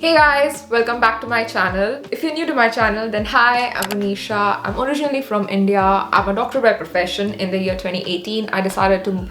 Hey guys, welcome back to my channel. If you're new to my channel, then hi, I'm Anisha. I'm originally from India. I'm a doctor by profession. In the year 2018, I decided to...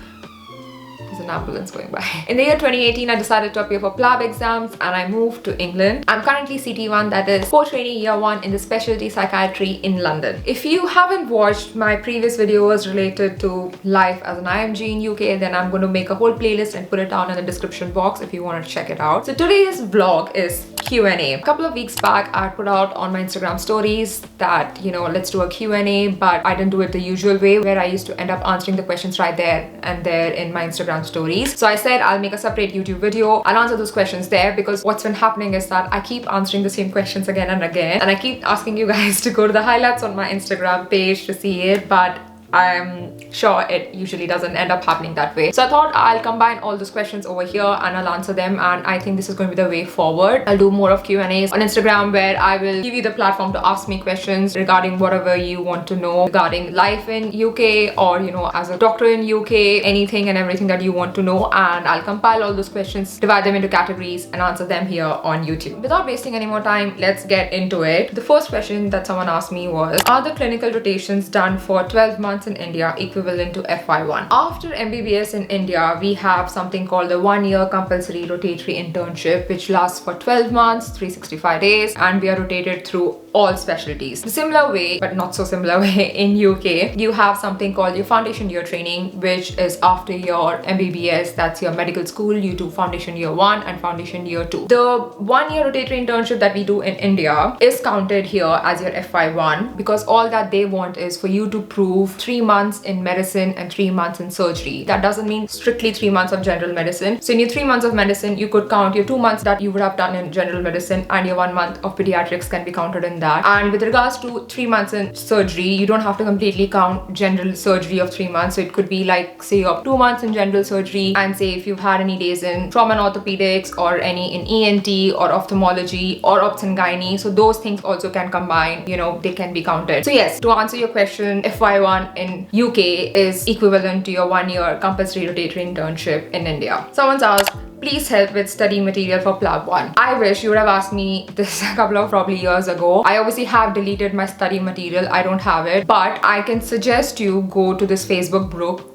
There's an ambulance going by. In the year 2018, I decided to appear for PLAB exams and I moved to England. I'm currently CT1, that is core training year 1 in the specialty psychiatry in London. If you haven't watched my previous videos related to life as an IMG in UK, then I'm going to make a whole playlist and put it down in the description box if you want to check it out. So today's vlog is Q&A. A couple of weeks back, I put out on my Instagram stories that, let's do a Q&A, but I didn't do it the usual way where I used to end up answering the questions right there and there in my Instagram stories. So I said I'll make a separate YouTube video. I'll answer those questions there because what's been happening is that I keep answering the same questions again and again, and I keep asking you guys to go to the highlights on my Instagram page to see it, but I'm sure it usually doesn't end up happening that way. So I thought I'll combine all those questions over here and I'll answer them, and I think this is going to be the way forward. I'll do more of Q&As on Instagram where I will give you the platform to ask me questions regarding whatever you want to know regarding life in UK or, as a doctor in UK, anything and everything that you want to know, and I'll compile all those questions, divide them into categories and answer them here on YouTube. Without wasting any more time, let's get into it. The first question that someone asked me was, are the clinical rotations done for 12 months in India equivalent to FY1? After MBBS in India, we have something called the 1-year compulsory rotatory internship, which lasts for 12 months, 365 days, and we are rotated through all specialties. The similar way, but not so similar way, in UK, you have something called your foundation year training, which is after your MBBS, that's your medical school. You do foundation year 1 and foundation year 2. The 1-year rotatory internship that we do in India is counted here as your FY1 because all that they want is for you to prove 3 months in medicine and 3 months in surgery. That doesn't mean strictly 3 months of general medicine. So in your 3 months of medicine, you could count your 2 months that you would have done in general medicine, and your 1 month of pediatrics can be counted in that. And with regards to 3 months in surgery, you don't have to completely count general surgery of 3 months. So it could be like, say you have 2 months in general surgery, and say if you've had any days in trauma and orthopedics or any in ENT or ophthalmology or obs and gynae, so those things also can combine, they can be counted. So yes, to answer your question, FY1 in UK is equivalent to your 1-year compulsory rotatory internship in India. Someone's asked, please help with study material for PLAB1. I wish you would have asked me this a couple of probably years ago. I obviously have deleted my study material. I don't have it, but I can suggest you go to this Facebook group.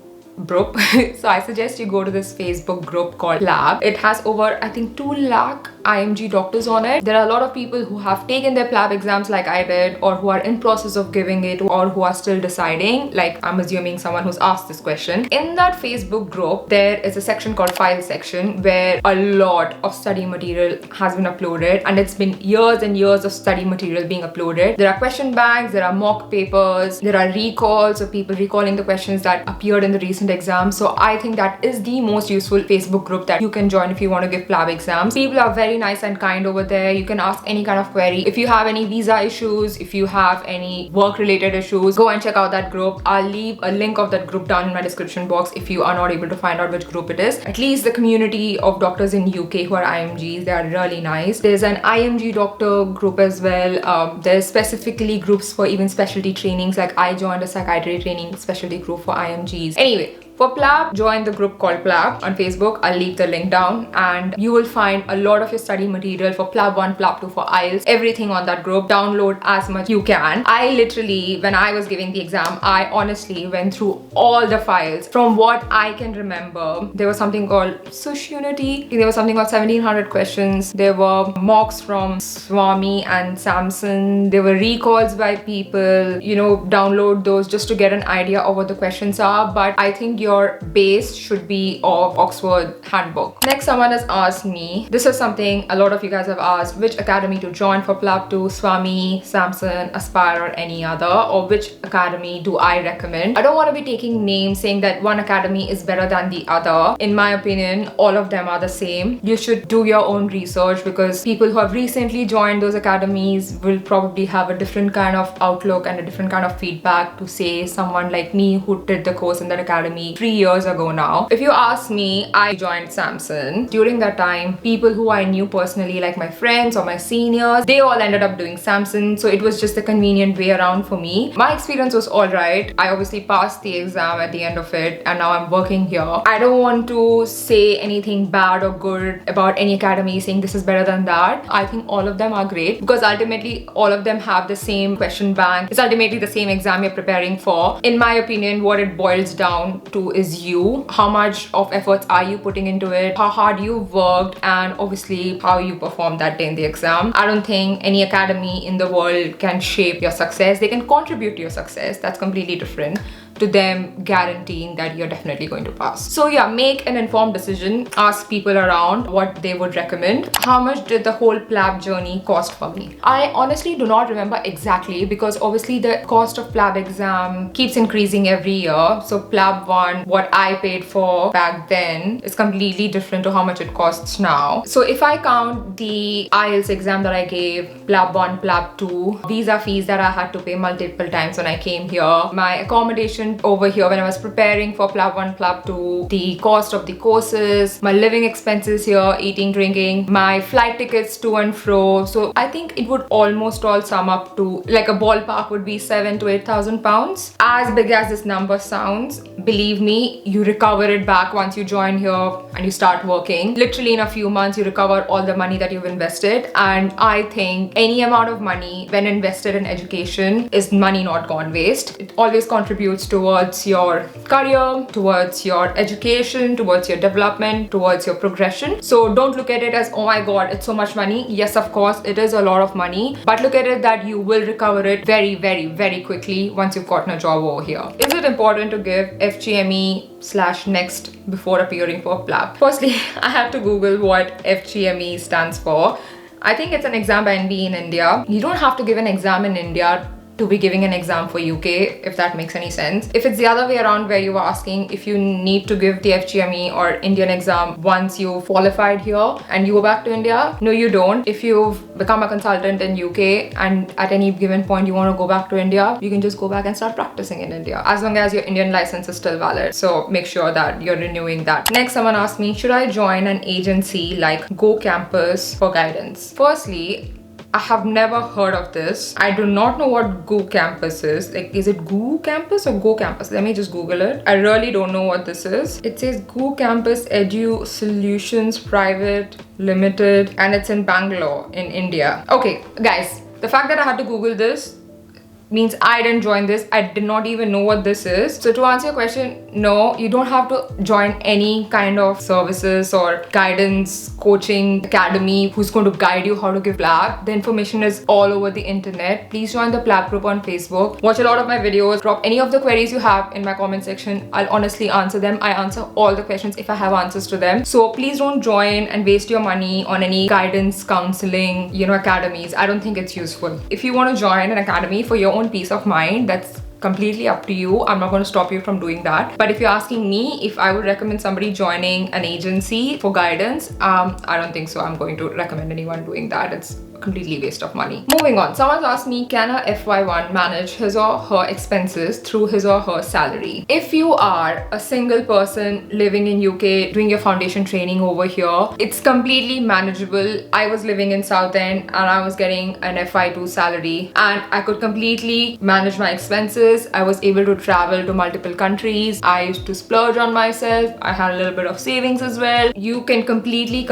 So I suggest you go to this Facebook group called Plab. It has over, I think, 2 lakh IMG doctors on it. There are a lot of people who have taken their PLAB exams like I did, or who are in process of giving it, or who are still deciding, like I'm assuming someone who's asked this question. In that Facebook group, there is a section called file section where a lot of study material has been uploaded, and it's been years and years of study material being uploaded. There are question banks, there are mock papers, there are recalls of people recalling the questions that appeared in the recent exam. So I think that is the most useful Facebook group that you can join if you want to give PLAB exams. People are very nice and kind over there. You can ask any kind of query. If you have any visa issues, if you have any work related issues, go and check out that group. I'll leave a link of that group down in my description box if you are not able to find out which group it is. At least the community of doctors in UK who are IMGs, they are really nice. There's an IMG doctor group as well. There's specifically groups for even specialty trainings, like I joined a psychiatry training specialty group for IMGs. Anyway, for PLAB, join the group called PLAB on Facebook. I'll leave the link down, and you will find a lot of your study material for PLAB1, PLAB2 for IELTS, everything on that group. Download as much you can. I literally, when I was giving the exam, I honestly went through all the files. From what I can remember, there was something called Sociunity. There was something called 1700 questions. There were mocks from Swami and Samson. There were recalls by people. Download those just to get an idea of what the questions are. But I think your base should be of Oxford Handbook. Next, someone has asked me, this is something a lot of you guys have asked, which academy to join for PLAB2, Swami, Samson, Aspire, or any other, or which academy do I recommend? I don't want to be taking names saying that one academy is better than the other. In my opinion, all of them are the same. You should do your own research because people who have recently joined those academies will probably have a different kind of outlook and a different kind of feedback to say someone like me who did the course in that academy 3 years ago now. If you ask me, I joined Samsung. During that time, people who I knew personally, like my friends or my seniors, they all ended up doing Samsung, so it was just a convenient way around for me. My experience was alright. I obviously passed the exam at the end of it, and now I'm working here. I don't want to say anything bad or good about any academy, saying this is better than that. I think all of them are great because ultimately all of them have the same question bank. It's ultimately the same exam you're preparing for. In my opinion, what it boils down to is you. How much of efforts are you putting into it? How hard you've worked, and obviously how you perform that day in the exam. I don't think any academy in the world can shape your success. They can contribute to your success. That's completely different to them guaranteeing that you're definitely going to pass. So yeah, make an informed decision. Ask people around what they would recommend. How much did the whole PLAB journey cost for me? I honestly do not remember exactly because obviously the cost of PLAB exam keeps increasing every year. So PLAB 1, what I paid for back then is completely different to how much it costs now. So if I count the IELTS exam that I gave, PLAB 1, PLAB 2, visa fees that I had to pay multiple times when I came here, my accommodation over here when I was preparing for PLAB 1, PLAB 2, the cost of the courses, my living expenses here, eating, drinking, my flight tickets to and fro. So I think it would almost all sum up to like a ballpark would be 7,000 to 8,000 pounds. As big as this number sounds, believe me, you recover it back once you join here and you start working. Literally in a few months, you recover all the money that you've invested. And I think any amount of money when invested in education is money not gone waste. It always contributes towards your career, towards your education, towards your development, towards your progression. So don't look at it as, oh my god, it's so much money. Yes, of course, it is a lot of money, but look at it that you will recover it very, very, very quickly once you've gotten a job over here. Is it important to give FGME/next before appearing for PLAB? Firstly, I had to Google what FGME stands for. I think it's an exam by NB in India. You don't have to give an exam in India to be giving an exam for UK, if that makes any sense. If it's the other way around where you were asking if you need to give the FGME or Indian exam once you've qualified here and you go back to India, no you don't. If you've become a consultant in UK and at any given point you want to go back to India, you can just go back and start practicing in India as long as your Indian license is still valid. So make sure that you're renewing that. Next, someone asked me, should I join an agency like Go Campus for guidance? Firstly, I have never heard of this. I do not know what Go Campus is. Like, is it Go Campus or Go Campus? Let me just Google it. I really don't know what this is. It says Go Campus Edu Solutions Private Limited, and it's in Bangalore in India. Okay, guys, the fact that I had to Google this means I didn't join this. I did not even know what this is. So to answer your question, no, you don't have to join any kind of services or guidance, coaching academy who's going to guide you how to give PLAB. The information is all over the internet. Please join the PLAB group on Facebook. Watch a lot of my videos. Drop any of the queries you have in my comment section. I'll honestly answer them. I answer all the questions if I have answers to them. So please don't join and waste your money on any guidance, counseling, academies. I don't think it's useful. If you want to join an academy for your own peace of mind, that's completely up to you. I'm not going to stop you from doing that. But if you're asking me if I would recommend somebody joining an agency for guidance, I don't think so. I'm going to recommend anyone doing that. It's completely waste of money. Moving on, someone's asked me, can a FY1 manage his or her expenses through his or her salary? If you are a single person living in UK doing your foundation training over here, it's completely manageable. I was living in Southend and I was getting an FY2 salary and I could completely manage my expenses. I was able to travel to multiple countries. I used to splurge on myself. I had a little bit of savings as well. You can completely,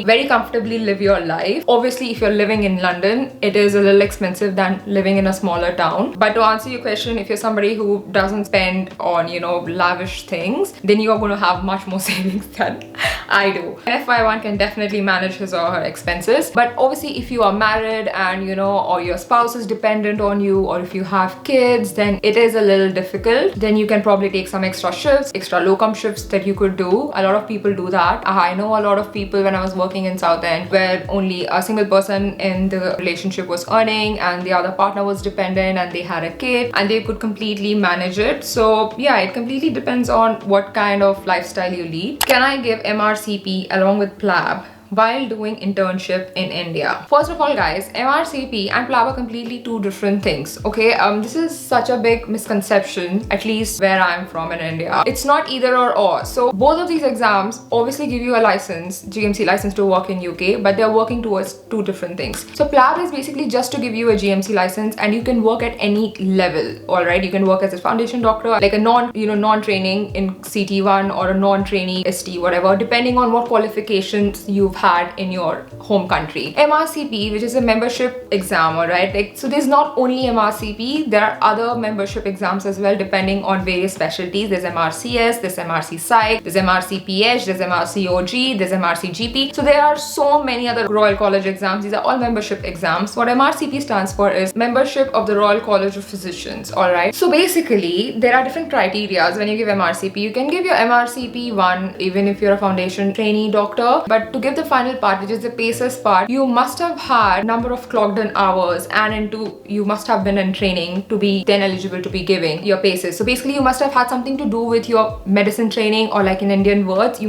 very comfortably live your life. Obviously, if you're living in London, it is a little expensive than living in a smaller town. But to answer your question, if you're somebody who doesn't spend on, lavish things, then you are going to have much more savings than I do. An FY1 can definitely manage his or her expenses. But obviously, if you are married and, or your spouse is dependent on you, or if you have kids, then it is a little difficult. Then you can probably take some extra shifts, extra locum shifts that you could do. A lot of people do that. I know a lot of people when I was working in Southend where only a single person in the relationship was earning and the other partner was dependent and they had a kid and they could completely manage it. So yeah, it completely depends on what kind of lifestyle you lead. Can I give MRCP along with PLAB while doing internship in India. First of all guys, MRCP and PLAB are completely two different things, okay? This is such a big misconception, at least where I'm from in India. It's not either or. So both of these exams obviously give you a license, GMC license to work in UK, but they're working towards two different things. So PLAB is basically just to give you a GMC license and you can work at any level, alright? You can work as a foundation doctor, like a non-training in CT1 or a non-trainee ST, whatever, depending on what qualifications you've had in your home country. MRCP, which is a membership exam, alright? Like, so there's not only MRCP, there are other membership exams as well, depending on various specialties. There's MRCS, there's MRC Psych, there's MRCPH, there's MRCOG, there's MRCGP. So there are so many other Royal College exams. These are all membership exams. What MRCP stands for is Membership of the Royal College of Physicians, alright? So basically, there are different criteria when you give MRCP. You can give your MRCP 1 even if you're a foundation trainee doctor, but to give the final part, which is the PACES part, you must have had number of clocked in hours and you must have been in training to be then eligible to be giving your PACES. So basically you must have had something to do with your medicine training, or like in Indian words, you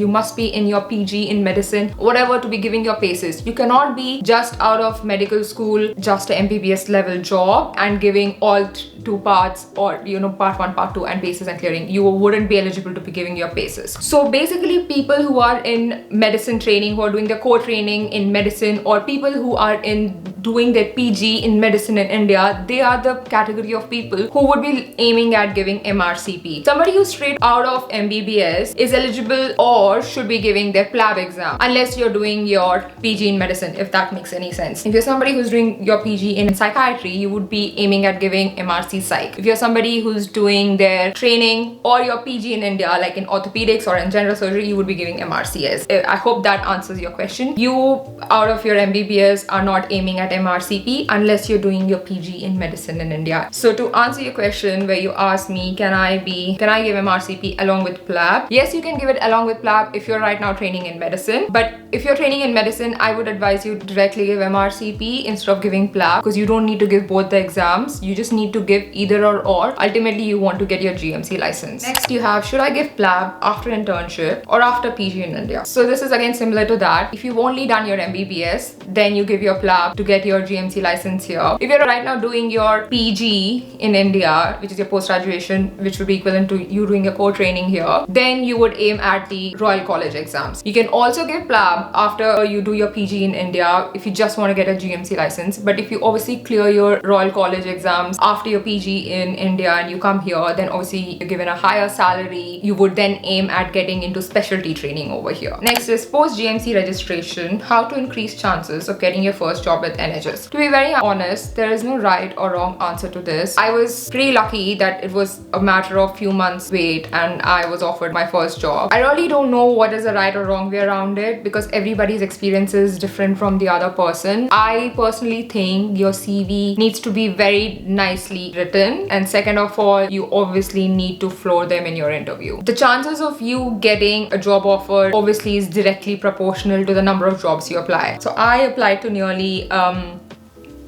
must be in your PG in medicine, whatever, to be giving your PACES. You cannot be just out of medical school, just a MBBS level job and giving all two parts, or part 1, part 2 and PACES and clearing. You wouldn't be eligible to be giving your PACES. So basically people who are in medicine training, who are doing their core training in medicine, or people who are in doing their PG in medicine in India, they are the category of people who would be aiming at giving MRCP. Somebody who's straight out of MBBS is eligible or should be giving their PLAB exam, unless you're doing your PG in medicine, if that makes any sense. If you're somebody who's doing your PG in psychiatry, you would be aiming at giving MRC Psych. If you're somebody who's doing their training or your PG in India, like in orthopedics or in general surgery, you would be giving MRCS. I hope that answers your question. You, out of your MBBS, are not aiming at MRCP unless you're doing your PG in medicine in India. So to answer your question where you asked me, can I give MRCP along with PLAB? Yes, you can give it along with PLAB if you're right now training in medicine. But if you're training in medicine, I would advise you directly give MRCP instead of giving PLAB, because you don't need to give both the exams. You just need to give either or. Ultimately, you want to get your GMC license. Next, you have, should I give PLAB after internship or after PG in India? So this is again similar to that. If you've only done your MBBS, then you give your PLAB to get your GMC license here. If you're right now doing your PG in India, which is your post-graduation, which would be equivalent to you doing your core training here, then you would aim at the Royal College exams. You can also give PLAB after you do your PG in India if you just want to get a GMC license. But if you obviously clear your Royal College exams after your PG in India and you come here, then obviously you're given a higher salary. You would then aim at getting into specialty training over here. Next is post-GMC registration, how to increase chances of getting your first job with NHS. To be very honest, there is no right or wrong answer to this. I was pretty lucky that it was a matter of few months wait and I was offered my first job. I really don't know what is the right or wrong way around it, because everybody's experience is different from the other person. I personally think your CV needs to be very nicely written, and second of all, you obviously need to floor them in your interview. The chances of you getting a job offer obviously is directly proportional to the number of jobs you apply. So I applied to nearly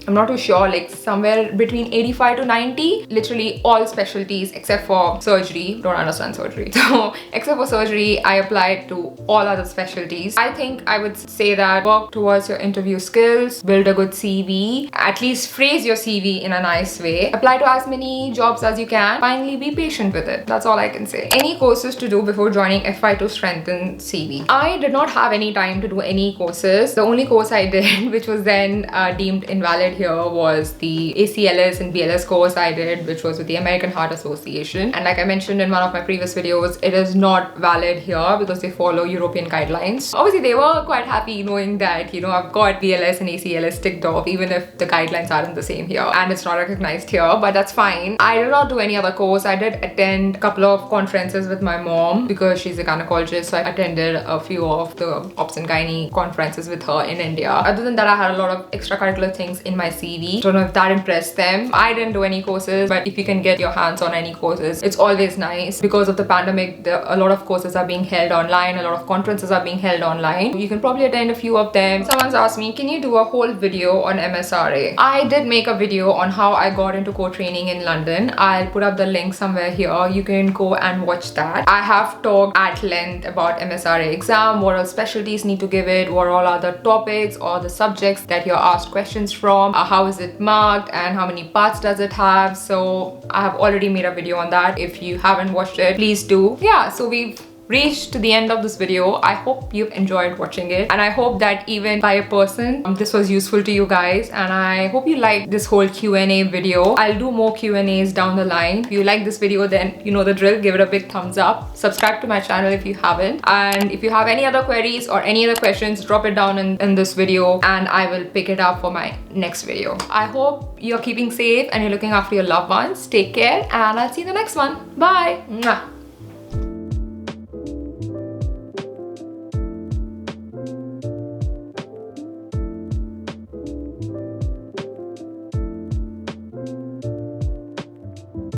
I'm not too sure, like somewhere between 85 to 90, literally all specialties except for surgery. Don't understand surgery. So except for surgery, I applied to all other specialties. I think I would say that work towards your interview skills, build a good CV, at least phrase your CV in a nice way, apply to as many jobs as you can, finally be patient with it. That's all I can say. Any courses to do before joining FY to strengthen CV? I did not have any time to do any courses. The only course I did, which was then deemed invalid here, was the ACLS and BLS course I did, which was with the American Heart Association. And like I mentioned in one of my previous videos, it is not valid here because they follow European guidelines. Obviously, they were quite happy knowing that, I've got BLS and ACLS ticked off, even if the guidelines aren't the same here and it's not recognized here, but that's fine. I did not do any other course. I did attend a couple of conferences with my mom because she's a gynecologist, so I attended a few of the Obs and Gynae conferences with her in India. Other than that, I had a lot of extracurricular things in my my CV. Don't know if that impressed them. I didn't do any courses, but if you can get your hands on any courses, it's always nice. Because of the pandemic, a lot of courses are being held online, a lot of conferences are being held online. You can probably attend a few of them. Someone's asked me, can you do a whole video on MSRA? I did make a video on how I got into co-training in London. I'll put up the link somewhere here. You can go and watch that. I have talked at length about MSRA exam, what all specialties need to give it, what all other topics or the subjects that you're asked questions from, how is it marked, and how many parts does it have. So I have already made a video on that. If you haven't watched it, please do. Yeah, so we've reached to the end of this video. I hope you've enjoyed watching it, and I hope that even by a person this was useful to you guys, and I hope you liked this whole Q&A video. I'll do more Q&As down the line. If you like this video, then you know the drill. Give it a big thumbs up. Subscribe to my channel if you haven't, and if you have any other queries or any other questions, drop it down in this video and I will pick it up for my next video. I hope you're keeping safe and you're looking after your loved ones. Take care, and I'll see you in the next one. Bye. Mwah.